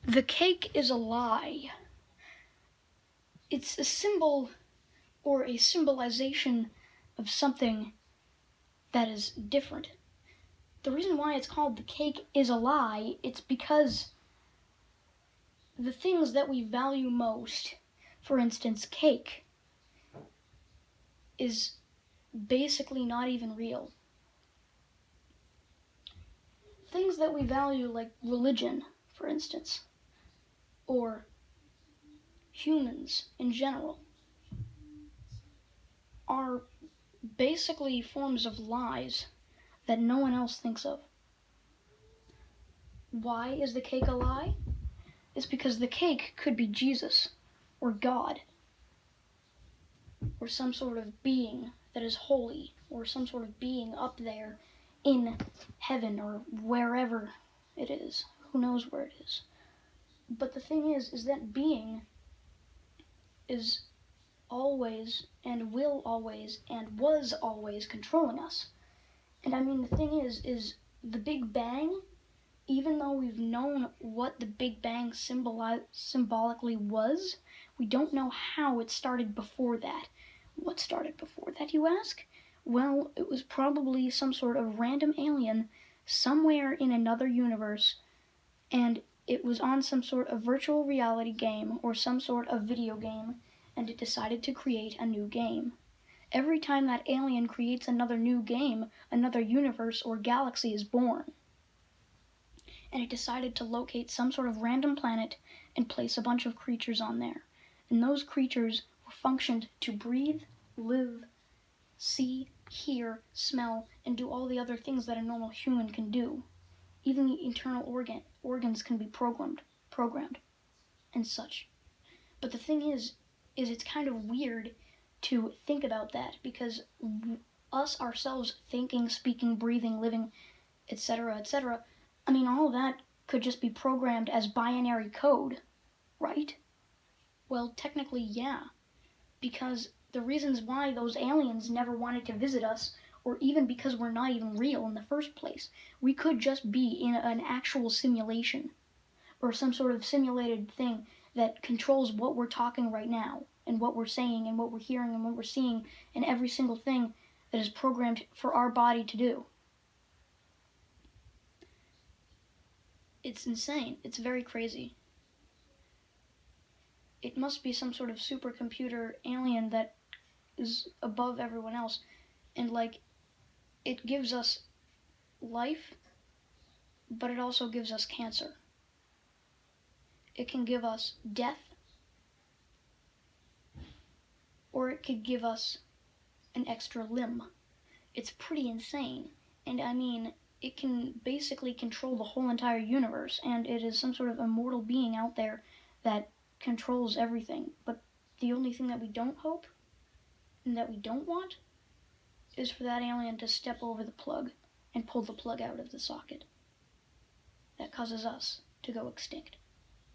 The cake is a lie. It's a symbol or a symbolization of something that is different. The reason why it's called the cake is a lie, it's because the things that we value most, for instance, cake, is basically not even real. Things that we value, like religion, for instance, or humans in general, are basically forms of lies that no one else thinks of. Why is the cake a lie? It's because the cake could be Jesus, or God, or some sort of being that is holy, or some sort of being up there in heaven, or wherever it is. Who knows where it is? But the thing is that being is always, and will always, and was always controlling us. And I mean, the thing is the Big Bang, even though we've known what the Big Bang symbolically was, we don't know how it started before that. What started before that, you ask? Well, it was probably some sort of random alien somewhere in another universe, and it was on some sort of virtual reality game or some sort of video game, and it decided to create a new game. Every time that alien creates another new game, another universe or galaxy is born. And it decided to locate some sort of random planet and place a bunch of creatures on there. And those creatures functioned to breathe, live, see, hear, smell, and do all the other things that a normal human can do. Even the internal organs can be programmed, and such. But the thing is it's kind of weird to think about that, because us ourselves thinking, speaking, breathing, living, etc., etc., I mean, all of that could just be programmed as binary code, right? Well, technically, yeah, because the reasons why those aliens never wanted to visit us, or even because we're not even real in the first place, we could just be in an actual simulation, or some sort of simulated thing that controls what we're talking right now, and what we're saying, and what we're hearing, and what we're seeing, and every single thing that is programmed for our body to do. It's insane. It's very crazy. It must be some sort of supercomputer alien that is above everyone else, and like, it gives us life, but it also gives us cancer. It can give us death, or it could give us an extra limb. It's pretty insane. And I mean, it can basically control the whole entire universe, and it is some sort of immortal being out there that controls everything. But the only thing that we don't hope, and that we don't want, is for that alien to step over the plug and pull the plug out of the socket. That causes us to go extinct,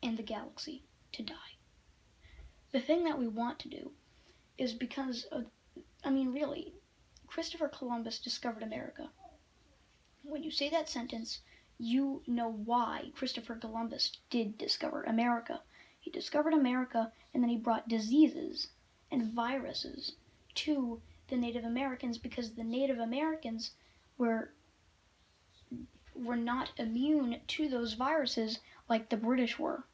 and the galaxy to die. The thing that we want to do is because, really, Christopher Columbus discovered America. When you say that sentence, you know why Christopher Columbus did discover America. He discovered America, and then he brought diseases and viruses to the Native Americans, because the Native Americans were not immune to those viruses like the British were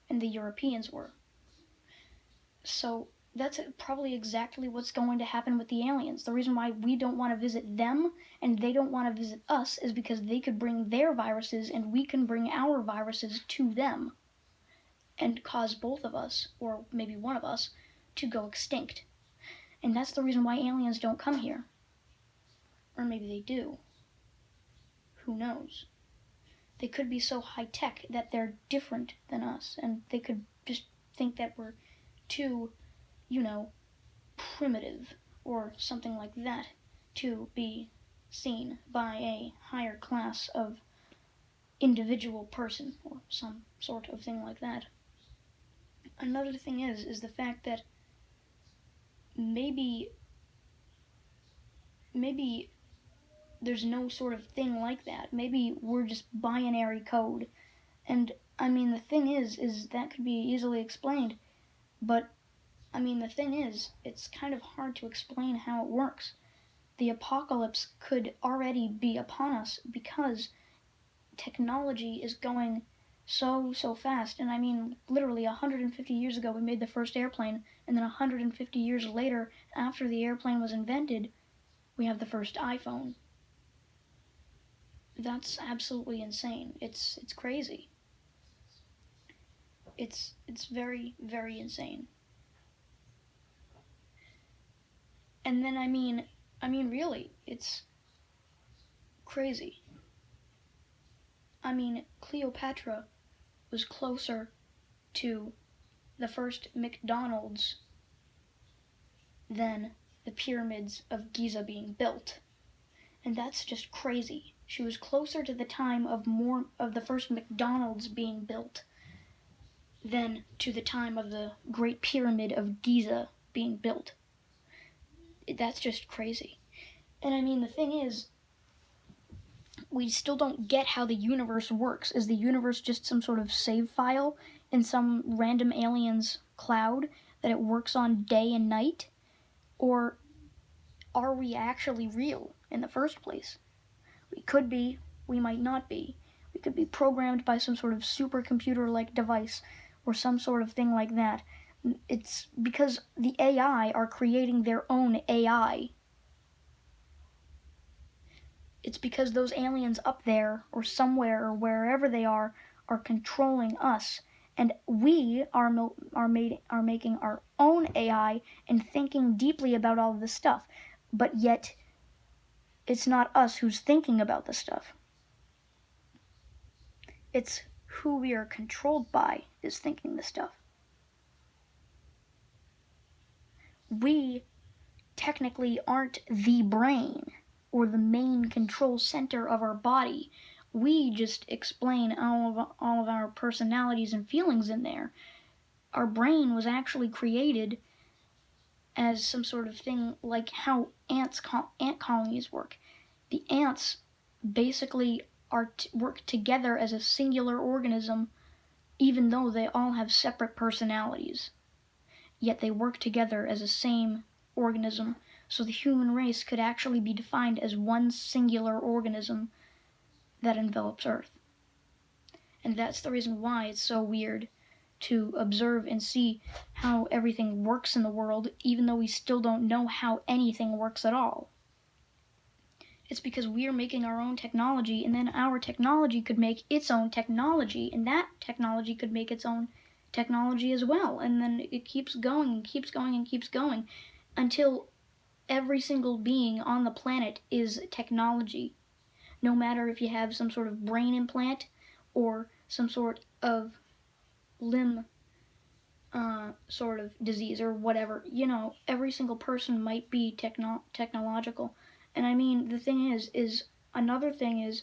and the Europeans were. So that's probably exactly what's going to happen with the aliens. The reason why we don't want to visit them and they don't want to visit us is because they could bring their viruses and we can bring our viruses to them and cause both of us, or maybe one of us, to go extinct. And that's the reason why aliens don't come here. Or maybe they do. Who knows? They could be so high-tech that they're different than us, and they could just think that we're too, primitive, or something like that, to be seen by a higher class of individual person, or some sort of thing like that. Another thing is the fact that maybe there's no sort of thing like that. Maybe we're just binary code, and I mean, the thing is that could be easily explained, but I mean, the thing is, it's kind of hard to explain how it works. The apocalypse could already be upon us because technology is going so fast. And I mean, literally 150 years ago we made the first airplane, and then 150 years later, after the airplane was invented, we have the first iPhone. That's absolutely insane. It's crazy. It's very insane. And then I mean really, it's crazy. I mean, Cleopatra was closer to the first McDonald's than the pyramids of Giza being built. And that's just crazy. She was closer to the time of the first McDonald's being built than to the time of the Great Pyramid of Giza being built. That's just crazy. And I mean, the thing is, we still don't get how the universe works. Is the universe just some sort of save file in some random alien's cloud that it works on day and night? Or are we actually real in the first place? We could be, we might not be. We could be programmed by some sort of supercomputer-like device or some sort of thing like that. It's because the AI are creating their own AI. It's because those aliens up there or somewhere or wherever they are controlling us, and we are making our own AI and thinking deeply about all of this stuff, but yet it's not us who's thinking about the stuff. It's who we are controlled by is thinking the stuff. We technically aren't the brain or the main control center of our body. We just explain all of our personalities and feelings in there. Our brain was actually created as some sort of thing like how ant colonies work. The ants basically work together as a singular organism, even though they all have separate personalities. Yet they work together as a same organism, so the human race could actually be defined as one singular organism that envelops Earth. And that's the reason why it's so weird to observe and see how everything works in the world, even though we still don't know how anything works at all. It's because we are making our own technology, and then our technology could make its own technology, and that technology could make its own technology as well. And then it keeps going and keeps going and keeps going until every single being on the planet is technology. No matter if you have some sort of brain implant or some sort of limb sort of disease or whatever, every single person might be technological. And I mean, the thing is another thing is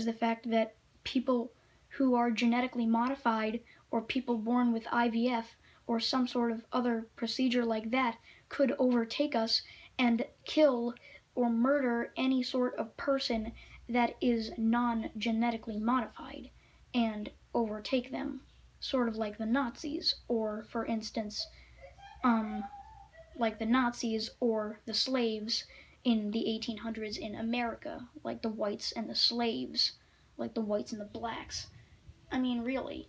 the fact that people who are genetically modified or people born with IVF or some sort of other procedure like that could overtake us and kill or murder any sort of person that is non-genetically modified and overtake them, sort of like the Nazis, or for instance, like the Nazis or the slaves in the 1800s in America, like the whites and the slaves, like the whites and the blacks. I mean, really,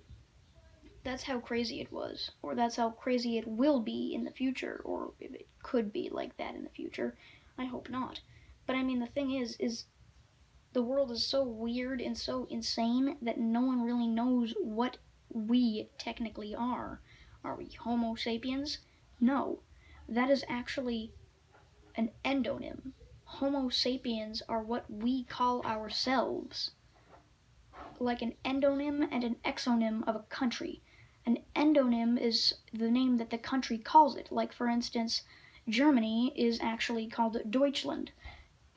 that's how crazy it was, or that's how crazy it will be in the future, or if it could be like that in the future. I hope not. But I mean, the thing is the world is so weird and so insane that no one really knows what we technically are. Are we Homo sapiens? No. That is actually an endonym. Homo sapiens are what we call ourselves. Like an endonym and an exonym of a country. An endonym is the name that the country calls it. Like, for instance, Germany is actually called Deutschland.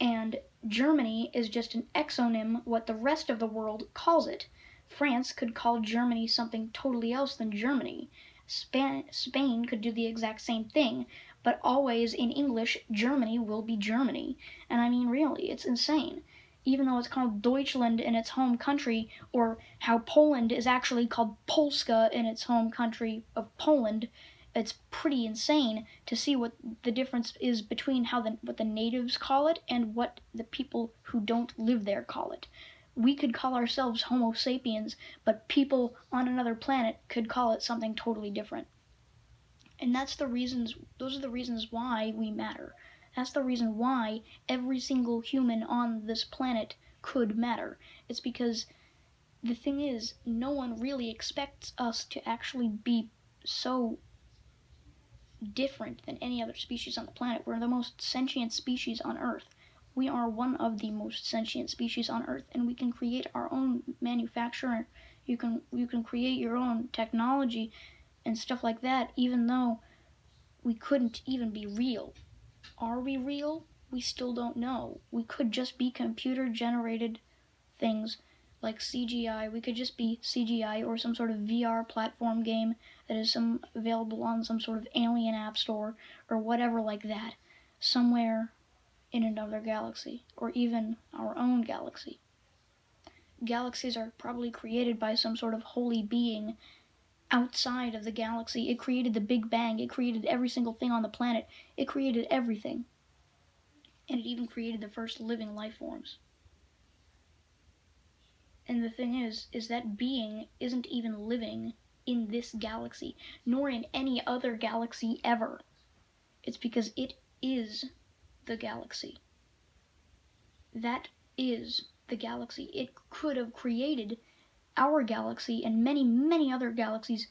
And Germany is just an exonym what the rest of the world calls it. France could call Germany something totally else than Germany. Spain could do the exact same thing, but always in English, Germany will be Germany. And I mean, really, it's insane. even though it's called Deutschland in its home country, or how Poland is actually called Polska in its home country of Poland. It's pretty insane to see what the difference is between what the natives call it and what the people who don't live there call it. We could call ourselves Homo sapiens, but people on another planet could call it something totally different. And those are the reasons why we matter. That's the reason why every single human on this planet could matter. It's because the thing is, no one really expects us to actually be so different than any other species on the planet. We're the most sentient species on Earth. We are one of the most sentient species on Earth, and we can create our own manufacturer. You can create your own technology and stuff like that, even though we couldn't even be real. Are we real? We still don't know. We could just be computer generated things like CGI. We could just be CGI or some sort of VR platform game that is available on some sort of alien app store or whatever like that, somewhere in another galaxy, or even our own galaxy. Galaxies are probably created by some sort of holy being outside of the galaxy. It created the Big Bang. It created every single thing on the planet. It created everything. And it even created the first living life forms. And the thing is that being isn't even living in this galaxy, nor in any other galaxy ever. It's because it is the galaxy. That is the galaxy. It could have created our galaxy and many, many other galaxies,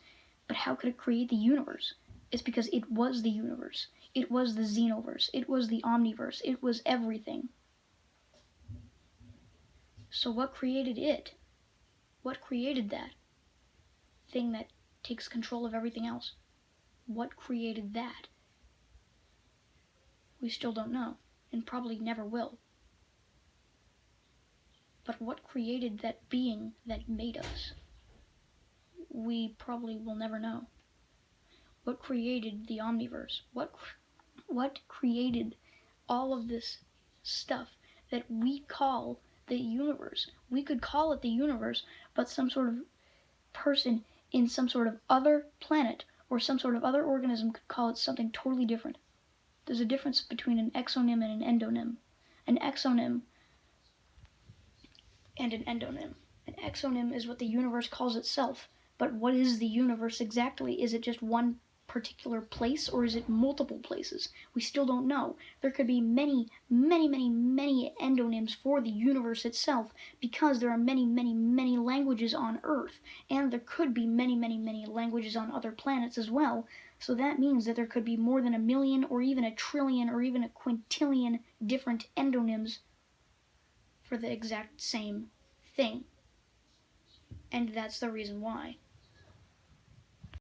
but how could it create the universe? It's because it was the universe. It was the Xenoverse. It was the Omniverse. It was everything. So what created it? What created that thing that takes control of everything else? What created that? We still don't know, and probably never will. But what created that being that made us? We probably will never know. What created the Omniverse? What created all of this stuff that we call the universe? We could call it the universe, but some sort of person in some sort of other planet or some sort of other organism could call it something totally different. There's a difference between an exonym and an endonym. An exonym and an endonym. An exonym is what the universe calls itself. But what is the universe exactly? Is it just one particular place, or is it multiple places? We still don't know. There could be many, many, many, many endonyms for the universe itself, because there are many, many, many languages on Earth, and there could be many, many, many languages on other planets as well. So that means that there could be more than 1 million, or even 1 trillion, or even 1 quintillion different endonyms for the exact same thing. And that's the reason why.